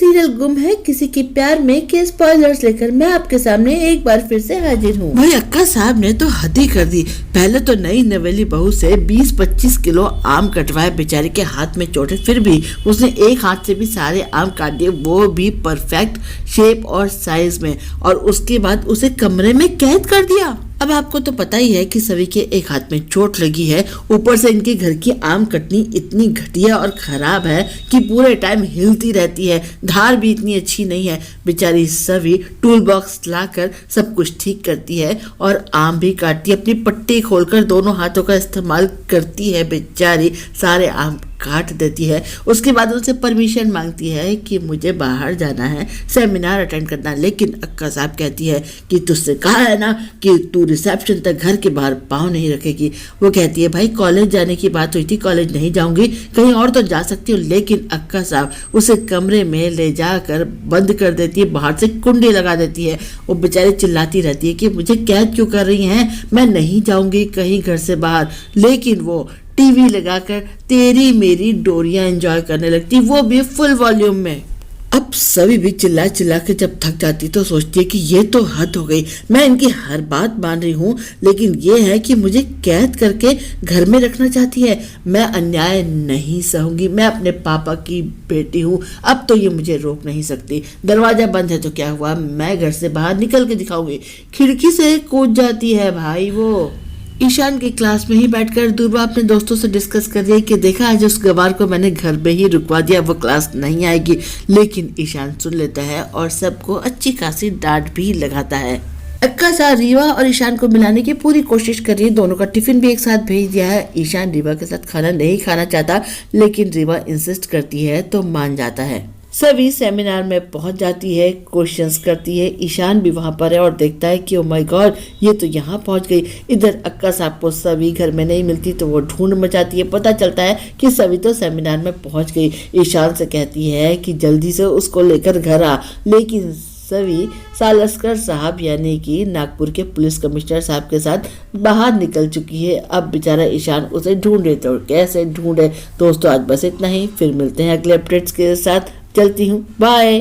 Serial गुम है किसी के प्यार में के स्पॉयलर्स लेकर मैं आपके सामने एक बार फिर से हाजिर हूँ। भाई अक्का साहब ने तो हद ही कर दी। पहले तो नई नवेली बहू से 20-25 किलो आम कटवाए, बेचारे के हाथ में चोट है, फिर भी उसने एक हाथ से भी सारे आम काट दिए, वो भी परफेक्ट शेप और साइज में, और उसके बाद उसे कमरे में कैद कर दिया। अब आपको तो पता ही है कि सभी के एक हाथ में चोट लगी है, ऊपर से इनके घर की आम कटनी इतनी घटिया और खराब है कि पूरे टाइम हिलती रहती है, धार भी इतनी अच्छी नहीं है। बेचारी सभी टूल बॉक्स लाकर सब कुछ ठीक करती है और आम भी काटती है, अपनी पट्टी खोलकर दोनों हाथों का इस्तेमाल करती है, बेचारी सारे आम काट देती है। उसके बाद उनसे परमिशन मांगती है कि मुझे बाहर जाना है, सेमिनार अटेंड करना, लेकिन अक्का साहब कहती है कि तुझसे कहा है ना कि तू रिसेप्शन तक घर के बाहर पाँव नहीं रखेगी। वो कहती है भाई कॉलेज जाने की बात हुई थी, कॉलेज नहीं जाऊंगी, कहीं और तो जा सकती हूँ, लेकिन अक्का साहब उसे कमरे में ले जाकर बंद कर देती है, बाहर से कुंडी लगा देती है। वो बेचारी चिल्लाती रहती है कि मुझे कैद क्यों कर रही हैं, मैं नहीं जाऊंगी कहीं घर से बाहर, लेकिन वो टीवी लगाकर तेरी मेरी डोरियां एंजॉय करने लगती, वो भी फुल वॉल्यूम में। अब सभी भी चिल्ला चिल्ला के जब थक जाती तो सोचती है कि ये तो हद हो गई, मैं इनकी हर बात मान रही हूँ, लेकिन ये है कि मुझे कैद करके घर में रखना चाहती है। मैं अन्याय नहीं सहूंगी, मैं अपने पापा की बेटी हूँ, अब तो ये मुझे रोक नहीं सकती। दरवाजा बंद है तो क्या हुआ, मैं घर से बाहर निकल के दिखाऊंगी। खिड़की से कूद जाती है भाई वो। ईशान की क्लास में ही बैठकर दुर्वा अपने दोस्तों से डिस्कस कर रही है कि देखा आज उस गवार को मैंने घर में ही रुकवा दिया, वो क्लास नहीं आएगी। लेकिन ईशान सुन लेता है और सबको अच्छी खासी डांट भी लगाता है। अक्का साहब रीवा और ईशान को मिलाने की पूरी कोशिश कर रही है, दोनों का टिफिन भी एक साथ भेज दिया है। ईशान रीवा के साथ खाना नहीं खाना चाहता, लेकिन रीवा इंसिस्ट करती है तो मान जाता है। सभी सेमिनार में पहुंच जाती है, क्वेश्चंस करती है। ईशान भी वहां पर है और देखता है कि ओ माय गॉड ये तो यहाँ पहुंच गई। इधर अक्का साहब को सभी घर में नहीं मिलती तो वो ढूंढ मचाती है, पता चलता है कि सभी तो सेमिनार में पहुंच गई। ईशान से कहती है कि जल्दी से उसको लेकर घर आ, लेकिन सभी सालस्कर साहब यानी कि नागपुर के पुलिस कमिश्नर साहब के साथ बाहर निकल चुकी है। अब बेचारा ईशान उसे ढूंढे तो कैसे ढूंढे। दोस्तों आज बस इतना ही, फिर मिलते हैं अगले अपडेट्स के साथ। चलती हूँ, बाय।